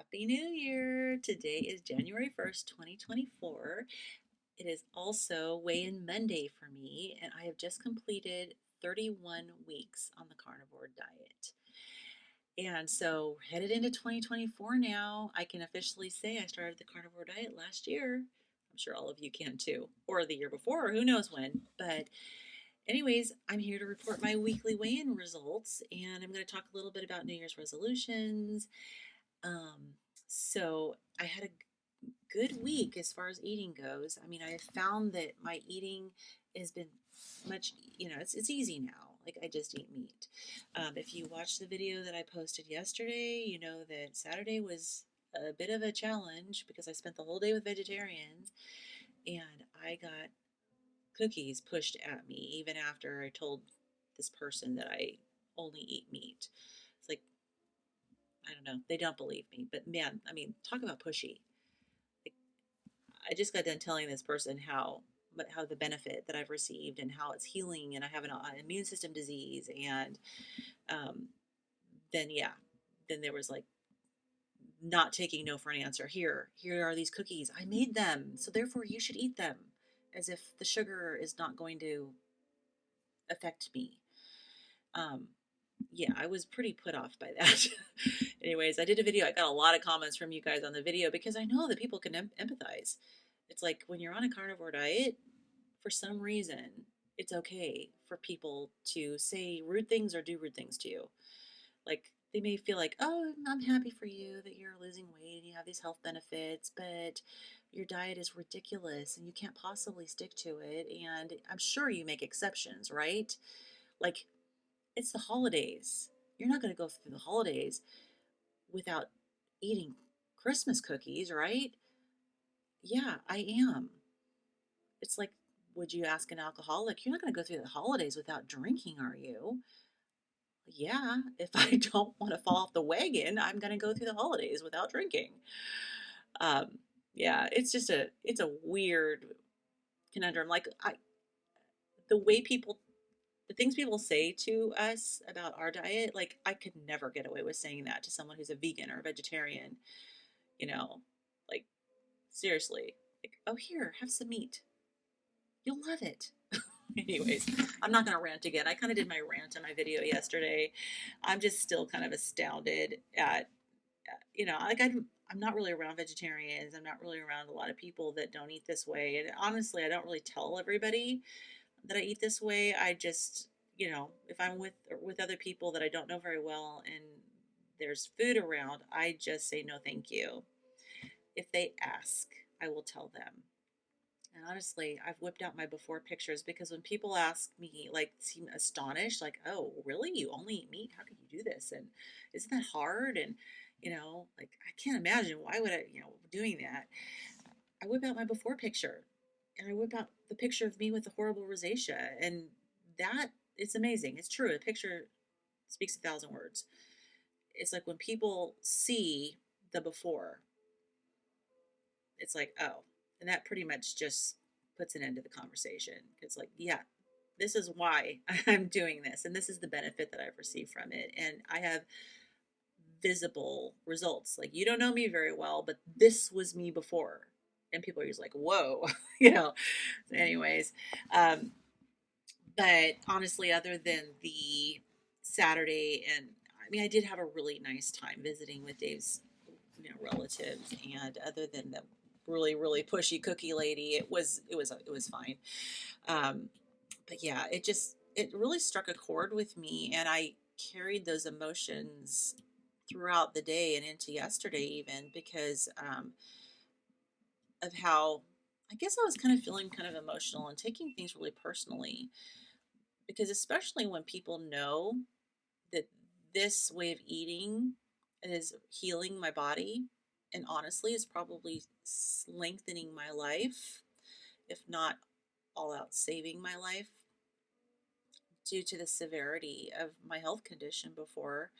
Happy New Year! Today is January 1st, 2024. It is also weigh-in Monday for me, and I have just completed 31 weeks on the carnivore diet. And so, headed into 2024 now, I can officially say I started the carnivore diet last year. I'm sure all of you can too, or the year before, or who knows when. But, anyways, I'm here to report my weekly weigh in results, and I'm going to talk a little bit about New Year's resolutions. Um, so I had a good week as far as eating goes. I mean, I have found that my eating has been much, it's easy now. Like I just eat meat. If you watch the video that I posted yesterday, you know that Saturday was a bit of a challenge because I spent the whole day with vegetarians and I got cookies pushed at me even after I told this person that I only eat meat. It's like, I don't know, they don't believe me, but man, I mean, talk about pushy. I just got done telling this person how the benefit that I've received and how it's healing and I have an immune system disease and um, then yeah, then there was like not taking no for an answer. Here are these cookies. I made them, so therefore you should eat them, as if the sugar is not going to affect me. Um, yeah, I was pretty put off by that. Anyways, I did a video. I got a lot of comments from you guys on the video because I know that people can empathize. It's like when you're on a carnivore diet, for some reason, it's okay for people to say rude things or do rude things to you. Like they may feel like, oh, I'm happy for you that you're losing weight and you have these health benefits, but your diet is ridiculous and you can't possibly stick to it. And I'm sure you make exceptions, right? Like it's the holidays. You're not going to go through the holidays without eating Christmas cookies, right? Yeah, I am. It's like, would you ask an alcoholic? You're not going to go through the holidays without drinking, are you? Yeah, if I don't want to fall off the wagon, I'm going to go through the holidays without drinking. Um, yeah, it's a weird conundrum. The way people, the things people say to us about our diet, like I could never get away with saying that to someone who's a vegan or a vegetarian, you know, like seriously, like, oh, here, have some meat. You'll love it. Anyways, I'm not going to rant again. I kind of did my rant in my video yesterday. I'm just still kind of astounded at, like I'm not really around vegetarians. I'm not really around a lot of people that don't eat this way. And honestly, I don't really tell everybody that I eat this way. I just, if I'm with other people that I don't know very well and there's food around, I just say no, thank you. If they ask, I will tell them. And honestly, I've whipped out my before pictures because when people ask me, like, seem astonished, like, oh, really? You only eat meat? How could you do this? And isn't that hard? And, like, I can't imagine. Why would I, doing that? I whip out my before picture and I whip out the picture of me with the horrible rosacea. And that, it's amazing. It's true. A picture speaks 1,000 words. It's like when people see the before, it's like, oh, and that pretty much just puts an end to the conversation. It's like, yeah, this is why I'm doing this, and this is the benefit that I've received from it. And I have visible results. Like, you don't know me very well, but this was me before. And people are just like, whoa, you know. Anyways, um, but honestly, other than the Saturday, and I mean, I did have a really nice time visiting with Dave's, relatives, and other than the really pushy cookie lady, it was fine. Um, but yeah, it really struck a chord with me, and I carried those emotions throughout the day and into yesterday even because of how I guess I was kind of feeling kind of emotional and taking things really personally because especially when people know that this way of eating is healing my body and honestly is probably lengthening my life, if not all out saving my life due to the severity of my health condition before.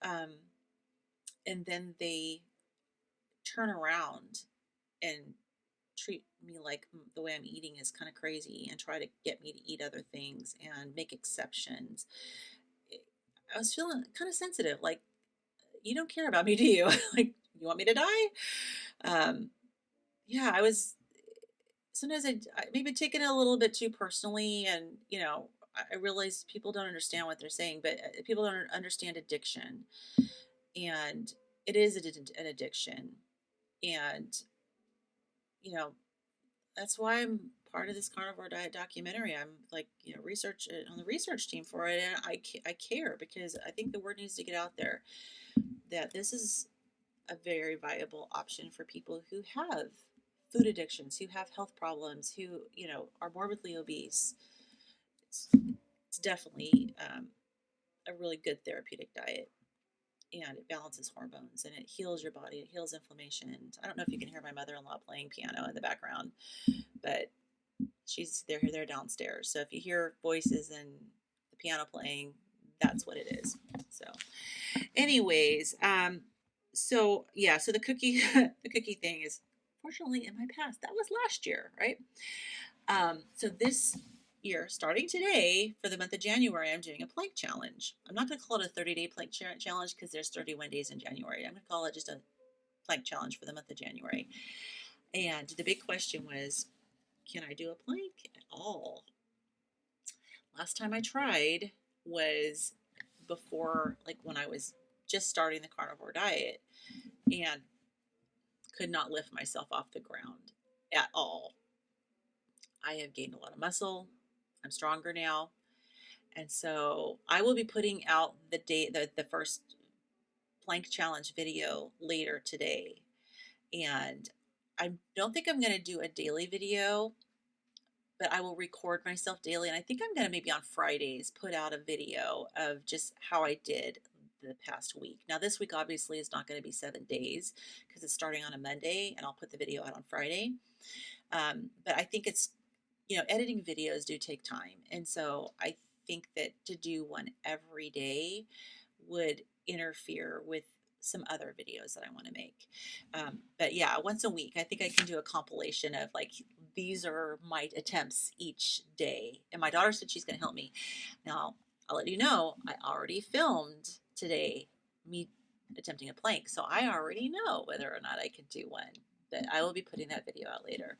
Um, and then they turn around and treat me like the way I'm eating is kind of crazy and try to get me to eat other things and make exceptions. I was feeling kind of sensitive, like, you don't care about me, do you? Like, You want me to die? Um, yeah, I was sometimes I maybe taking it a little bit too personally, and I realize people don't understand what they're saying, but people don't understand addiction, and it is an addiction, and you know that's why I'm part of this carnivore diet documentary. I'm like, research on the research team for it, and I care because I think the word needs to get out there that this is a very viable option for people who have food addictions, who have health problems, who are morbidly obese. It's, it's definitely a really good therapeutic diet, and it balances hormones and it heals your body. It heals inflammation. I don't know if you can hear my mother-in-law playing piano in the background, but they're downstairs. So if you hear voices and the piano playing, that's what it is. So, anyways, so yeah, so the cookie the cookie thing is fortunately in my past. That was last year, right? So this year, starting today for the month of January, I'm doing a plank challenge. I'm not going to call it a 30-day plank challenge because there's 31 days in January. I'm going to call it just a plank challenge for the month of January. And the big question was, can I do a plank at all? Last time I tried was before, like when I was just starting the carnivore diet, and could not lift myself off the ground at all. I have gained a lot of muscle. I'm stronger now. And so I will be putting out the first plank challenge video later today. And I don't think I'm going to do a daily video, but I will record myself daily. And I think I'm going to maybe on Fridays put out a video of just how I did the past week. Now, this week obviously is not going to be 7 days because it's starting on a Monday, and I'll put the video out on Friday. But I think editing videos do take time. And so I think that to do one every day would interfere with some other videos that I want to make. But yeah, once a week, I think I can do a compilation of like, these are my attempts each day. And my daughter said she's going to help me. Now, I'll let you know, I already filmed today me attempting a plank. So I already know whether or not I can do one. But I will be putting that video out later.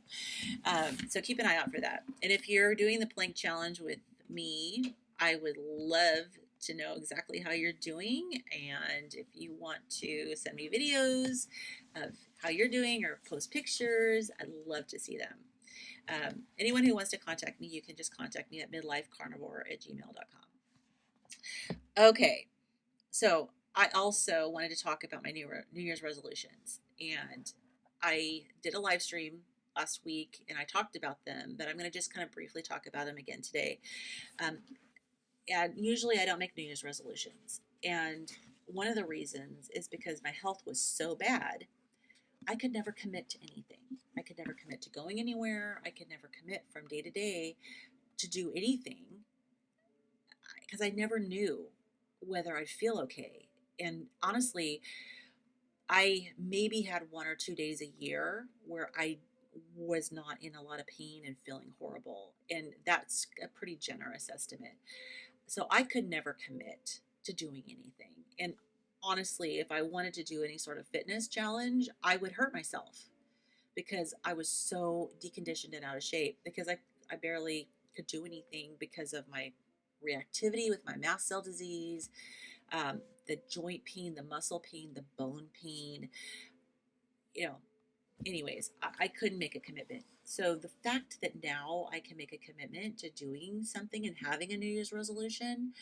So keep an eye out for that. And if you're doing the plank challenge with me, I would love to know exactly how you're doing. And if you want to send me videos of how you're doing or post pictures, I'd love to see them. Anyone who wants to contact me, you can just contact me at midlifecarnivore@gmail.com. Okay, so I also wanted to talk about my New Year's resolutions. And I did a live stream last week and I talked about them, but I'm going to just kind of briefly talk about them again today. And usually I don't make New Year's resolutions. And one of the reasons is because my health was so bad, I could never commit to anything. I could never commit to going anywhere. I could never commit from day to day to do anything because I never knew whether I'd feel okay. And honestly, I maybe had 1 or 2 days a year where I was not in a lot of pain and feeling horrible. And that's a pretty generous estimate. So I could never commit to doing anything. And honestly, if I wanted to do any sort of fitness challenge, I would hurt myself because I was so deconditioned and out of shape because I barely could do anything because of my reactivity with my mast cell disease, the joint pain, the muscle pain, the bone pain. You know, anyways, I couldn't make a commitment. So the fact that now I can make a commitment to doing something and having a New Year's resolution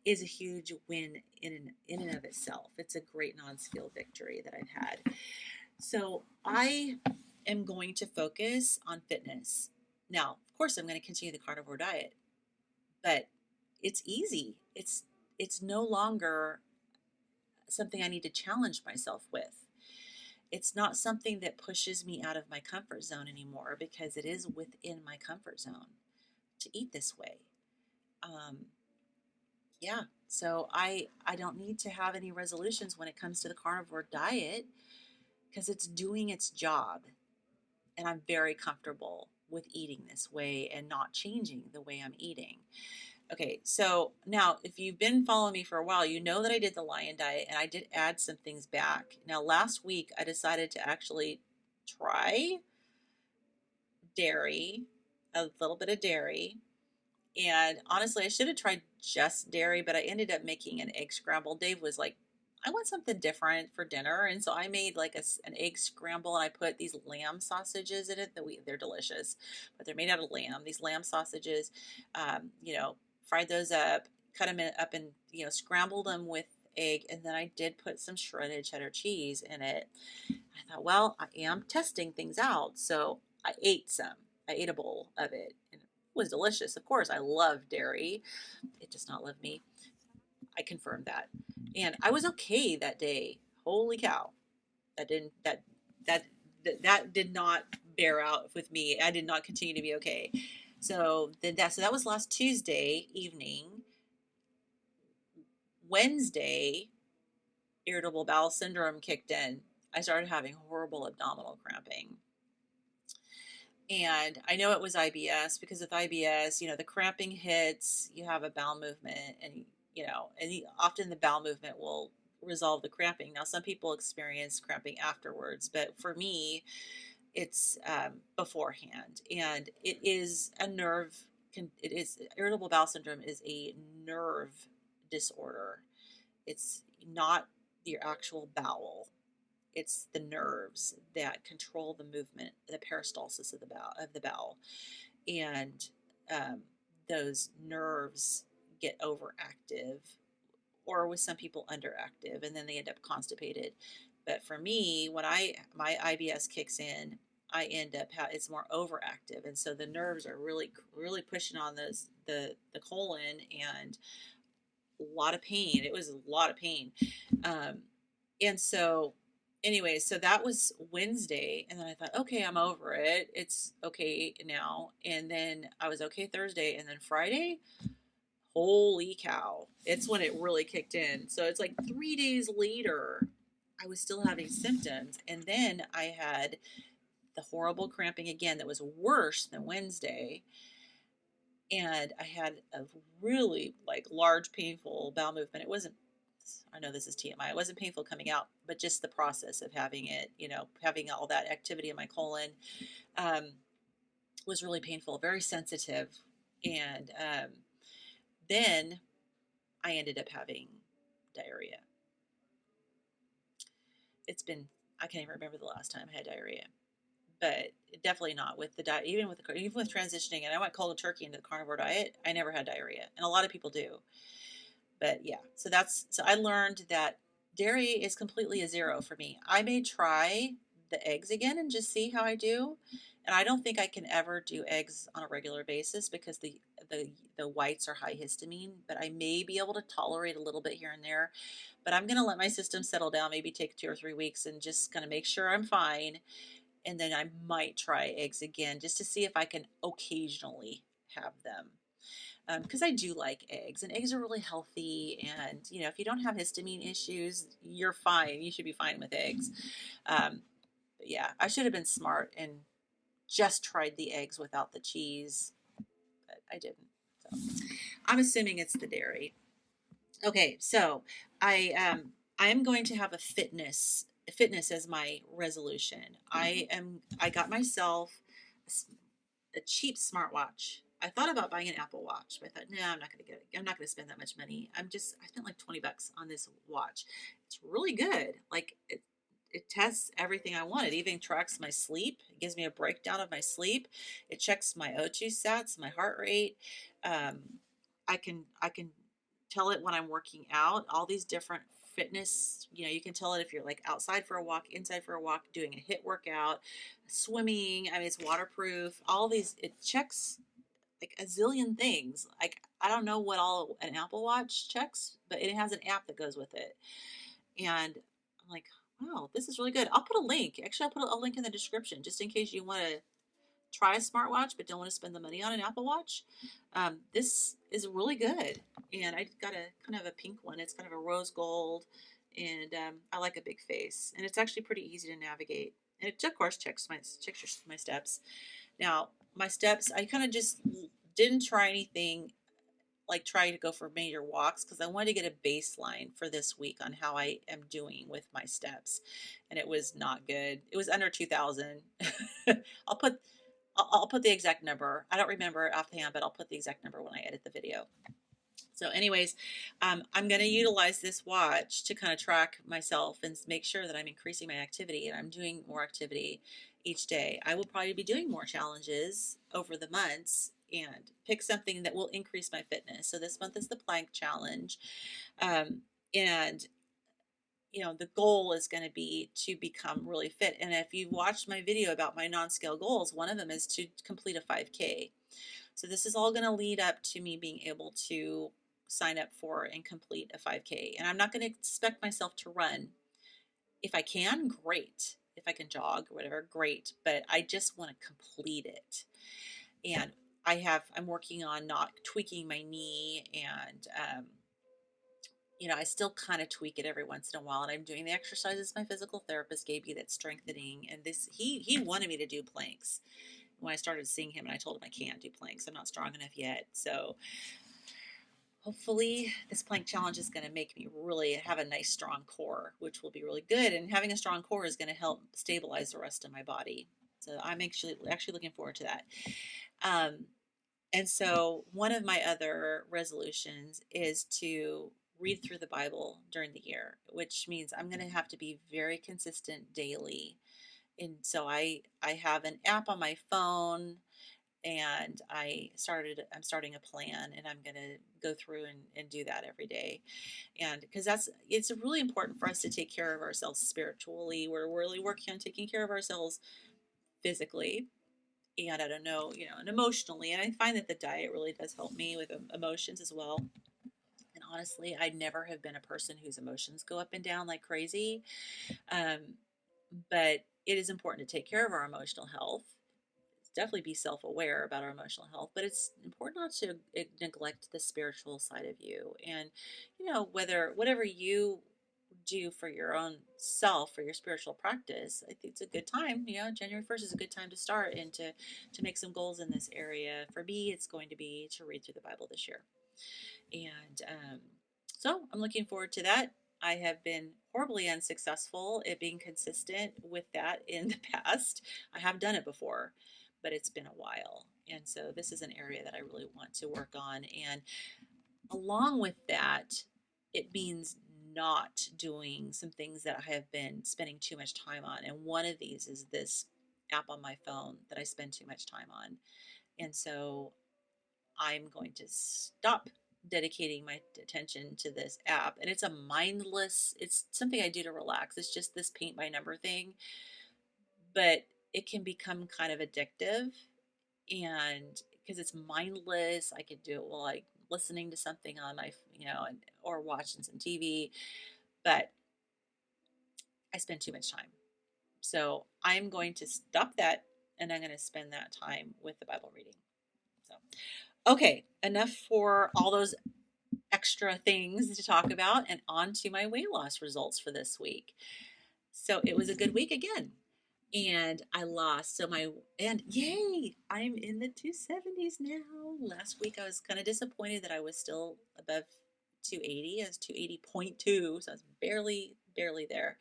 is a huge win in and of itself. It's a great non-skill victory that I've had. So I am going to focus on fitness. Now, of course, I'm going to continue the carnivore diet, but it's easy. It's no longer something I need to challenge myself with. It's not something that pushes me out of my comfort zone anymore because it is within my comfort zone to eat this way. Yeah, so I don't need to have any resolutions when it comes to the carnivore diet because it's doing its job, and I'm very comfortable with eating this way and not changing the way I'm eating. Okay, so now if you've been following me for a while, you know that I did the lion diet and I did add some things back. Now, last week I decided to actually try dairy, a little bit of dairy. And honestly, I should have tried just dairy, but I ended up making an egg scramble. Dave was like, I want something different for dinner. And so I made like an egg scramble and I put these lamb sausages in it they're delicious, but they're made out of lamb. These lamb sausages, fried those up, cut them up and, scrambled them with egg. And then I did put some shredded cheddar cheese in it. I thought, well, I am testing things out. So I ate some. I ate a bowl of it and it was delicious. Of course, I love dairy. It does not love me. I confirmed that. And I was okay that day. Holy cow. That didn't that that did not bear out with me. I did not continue to be okay. So that was last Tuesday evening. Wednesday, irritable bowel syndrome kicked in. I started having horrible abdominal cramping. And I know it was IBS because with IBS, the cramping hits, you have a bowel movement, and often the bowel movement will resolve the cramping. Now, some people experience cramping afterwards, but for me, it's beforehand. And it is a nerve, it is irritable bowel syndrome is a nerve disorder. It's not your actual bowel. It's the nerves that control the movement, the peristalsis of the bowel, and um, those nerves get overactive, or with some people underactive, and then they end up constipated. But for me, when my IBS kicks in, I end up it's more overactive, and so the nerves are really really pushing on the colon, and a lot of pain. It was a lot of pain. Um, and so, anyway, so that was Wednesday. And then I thought, okay, I'm over it. It's okay now. And then I was okay Thursday. And then Friday, holy cow, it's when it really kicked in. So it's like 3 days later, I was still having symptoms. And then I had the horrible cramping again that was worse than Wednesday, and I had a really like large painful bowel movement. It wasn't, I know this is TMI, it wasn't painful coming out, but just the process of having it, having all that activity in my colon, um, was really painful, very sensitive. And then I ended up having diarrhea. It's been, I can't even remember the last time I had diarrhea, but definitely not with the diet. Even with transitioning, and I went cold turkey into the carnivore diet, I never had diarrhea, and a lot of people do. But yeah, so I learned that dairy is completely a zero for me. I may try the eggs again and just see how I do. And I don't think I can ever do eggs on a regular basis because the whites are high histamine, but I may be able to tolerate a little bit here and there. But I'm going to let my system settle down, maybe take 2 or 3 weeks and just kind of make sure I'm fine. And then I might try eggs again just to see if I can occasionally have them, because I do like eggs, and eggs are really healthy. And if you don't have histamine issues, you're fine. You should be fine with eggs. But yeah, I should have been smart and just tried the eggs without the cheese, but I didn't. So I'm assuming it's the dairy. Okay, so I am going to have a fitness as my resolution. I got myself a cheap smartwatch. I thought about buying an Apple Watch, but I thought, no, I'm not going to get it. I'm not going to spend that much money. I spent like $20 on this watch. It's really good. Like it tests everything I want. It even tracks my sleep. It gives me a breakdown of my sleep. It checks my O2 stats, my heart rate. Um, I can tell it when I'm working out. All these different fitness, you can tell it if you're like outside for a walk, inside for a walk, doing a HIIT workout, swimming. I mean, it's waterproof. All these, it checks like a zillion things. Like I don't know what all an Apple Watch checks, but it has an app that goes with it. And I'm like, wow, this is really good. I'll put a link. Actually, I'll put a link in the description just in case you want to try a smartwatch but don't want to spend the money on an Apple Watch. This is really good. And I got a kind of a pink one. It's kind of a rose gold, and I like a big face. And it's actually pretty easy to navigate. And it, of course, checks my steps. Now, my steps, I kind of just didn't try anything like try to go for major walks because I wanted to get a baseline for this week on how I am doing with my steps. And it was not good. It was under 2,000. I'll put I'll put the exact number. I don't remember it offhand, but I'll put the exact number when I edit the video. So, anyways, I'm going to utilize this watch to kind of track myself and make sure that I'm increasing my activity and I'm doing more activity each day. I will probably be doing more challenges over the months and pick something that will increase my fitness. So, this month is the plank challenge. And the goal is going to be to become really fit. And if you've watched my video about my non-scale goals, one of them is to complete a 5K. So this is all going to lead up to me being able to sign up for and complete a 5K. And I'm not going to expect myself to run. If I can, great. If I can jog or whatever, great. But I just want to complete it. And I'm working on not tweaking my knee, and I still kind of tweak it every once in a while. And I'm doing the exercises my physical therapist gave me that's strengthening. And he wanted me to do planks when I started seeing him, and I told him I can't do planks. I'm not strong enough yet. So hopefully this plank challenge is going to make me really have a nice strong core, which will be really good. And having a strong core is going to help stabilize the rest of my body. So I'm actually looking forward to that. And so one of my other resolutions is to read through the Bible during the year, which means I'm going to have to be very consistent daily. And so I have an app on my phone, and I'm starting a plan, and I'm going to go through and do that every day. And because it's really important for us to take care of ourselves spiritually. We're really working on taking care of ourselves physically, and I don't know, and emotionally. And I find that the diet really does help me with emotions as well. And honestly, I never have been a person whose emotions go up and down like crazy. Um, but it is important to take care of our emotional health. Definitely be self-aware about our emotional health, but it's important not to neglect the spiritual side of you. And whatever you do for your own self, for your spiritual practice, I think it's a good time. January 1st is a good time to start and to make some goals in this area. For me, it's going to be to read through the Bible this year. And so I'm looking forward to that. I have been horribly unsuccessful at being consistent with that in the past. I have done it before, but it's been a while. And so this is an area that I really want to work on. And along with that, it means not doing some things that I have been spending too much time on. And one of these is this app on my phone that I spend too much time on. And so I'm going to stop dedicating my attention to this app. And it's something I do to relax. It's just this paint by number thing, but it can become kind of addictive. And because it's mindless, I could do it while like listening to something on my, or watching some TV, but I spend too much time. So I'm going to stop that, and I'm going to spend that time with the Bible reading. So, okay, enough for all those extra things to talk about, and on to my weight loss results for this week. So it was a good week again. And I lost. And yay, I'm in the 270s now. Last week I was kind of disappointed that I was still above 280. I was 280.2, so I was barely there.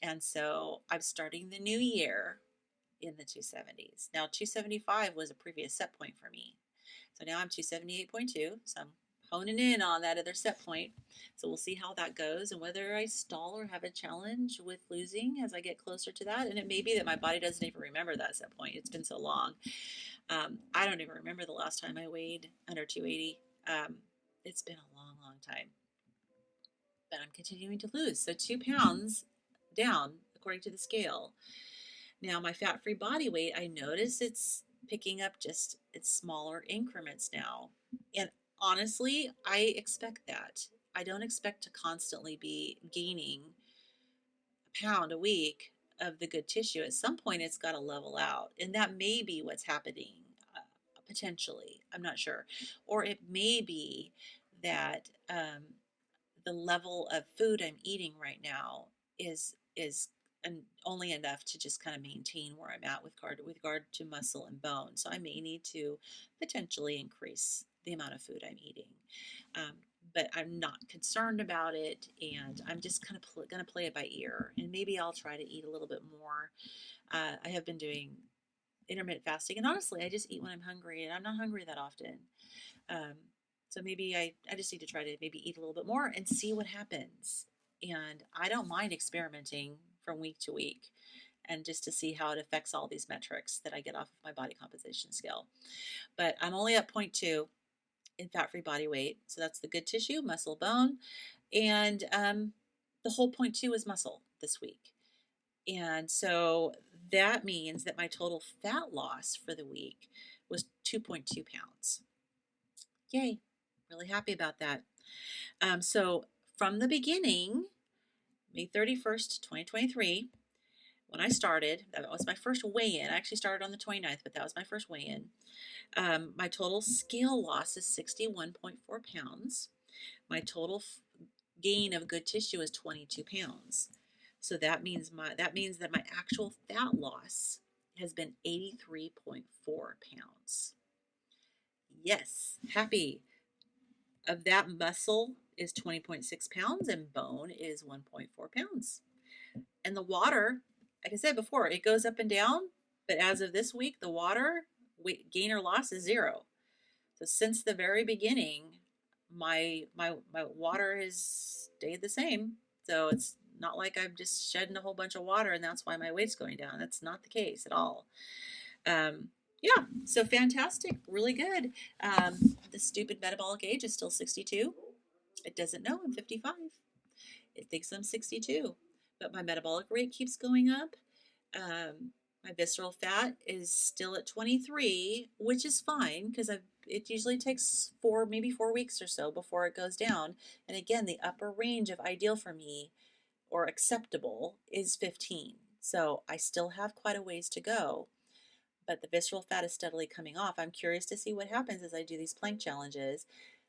And so I'm starting the new year in the 270s. Now 275 was a previous set point for me. So now I'm 278.2. So I'm honing in on that other set point. So we'll see how that goes and whether I stall or have a challenge with losing as I get closer to that. And it may be that my body doesn't even remember that set point. It's been so long. I don't even remember the last time I weighed under 280. It's been a long time. But I'm continuing to lose. So 2 pounds down according to the scale. Now my fat-free body weight, I notice it's picking up just its smaller increments now. And honestly, I expect that. I don't expect to constantly be gaining a pound a week of the good tissue. At some point, it's got to level out. And that may be what's happening, potentially. I'm not sure. Or it may be that the level of food I'm eating right now is and only enough to just kind of maintain where I'm at with regard to muscle and bone. So I may need to potentially increase the amount of food I'm eating. Um, but I'm not concerned about it, and I'm just kind of going to play it by ear. And maybe I'll try to eat a little bit more. I have been doing intermittent fasting, and honestly, I just eat when I'm hungry, and I'm not hungry that often. Um, so maybe I just need to try to maybe eat a little bit more and see what happens. And I don't mind experimenting from week to week and just to see how it affects all these metrics that I get off of my body composition scale. But I'm only at point 2 in fat free body weight. So that's the good tissue, muscle, bone. And the whole point 2 is muscle this week. And so that means that my total fat loss for the week was 2.2 pounds. Yay. Really happy about that. So from the beginning, May 31st, 2023, when I started, that was my first weigh in. I actually started on the 29th, but that was my first weigh in. My total scale loss is 61.4 pounds. My total gain of good tissue is 22 pounds. So that means that my actual fat loss has been 83.4 pounds. Yes, happy. Of that, muscle is 20.6 pounds and bone is 1.4 pounds. And the water, like I said before, it goes up and down, but as of this week, the water weight gain or loss is 0. So since the very beginning, my water has stayed the same. So it's not like I'm just shedding a whole bunch of water and that's why my weight's going down. That's not the case at all. Um, yeah, so fantastic, really good. The stupid metabolic age is still 62. It doesn't know I'm 55. It thinks I'm 62, but my metabolic rate keeps going up. My visceral fat is still at 23, which is fine because it usually takes maybe 4 weeks or so before it goes down. And again, the upper range of ideal for me or acceptable is 15. So I still have quite a ways to go, but the visceral fat is steadily coming off. I'm curious to see what happens as I do these plank challenges.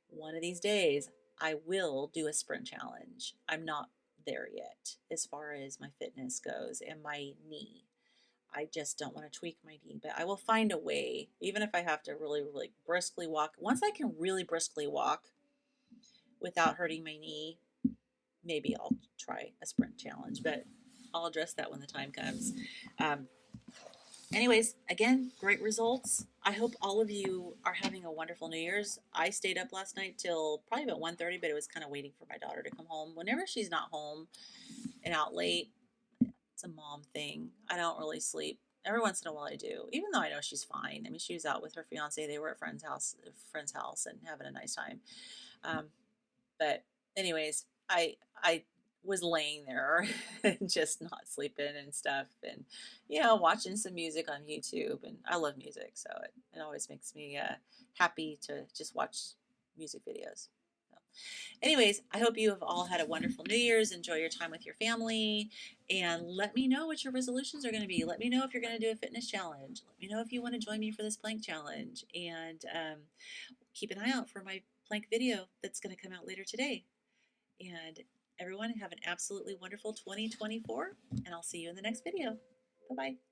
One of these days, I will do a sprint challenge. I'm not there yet as far as my fitness goes and my knee. I just don't want to tweak my knee, but I will find a way, even if I have to really, really briskly walk. Once I can really briskly walk without hurting my knee, maybe I'll try a sprint challenge, but I'll address that when the time comes. Um, Anyways, again, great results. I hope all of you are having a wonderful New Year's. I stayed up last night till probably about 1:30, but it was kind of waiting for my daughter to come home. Whenever she's not home and out late, it's a mom thing. I don't really sleep. Every once in a while I do, even though I know she's fine. I mean, she was out with her fiance. They were at friend's house and having a nice time. Um, but anyways, I was laying there and just not sleeping and stuff, and watching some music on YouTube. And I love music, so it always makes me happy to just watch music videos. So, anyways, I hope you have all had a wonderful New Year's. Enjoy your time with your family, and let me know what your resolutions are going to be. Let me know if you're going to do a fitness challenge. Let me know if you want to join me for this plank challenge, and keep an eye out for my plank video that's going to come out later today. And everyone have an absolutely wonderful 2024, and I'll see you in the next video. Bye-bye.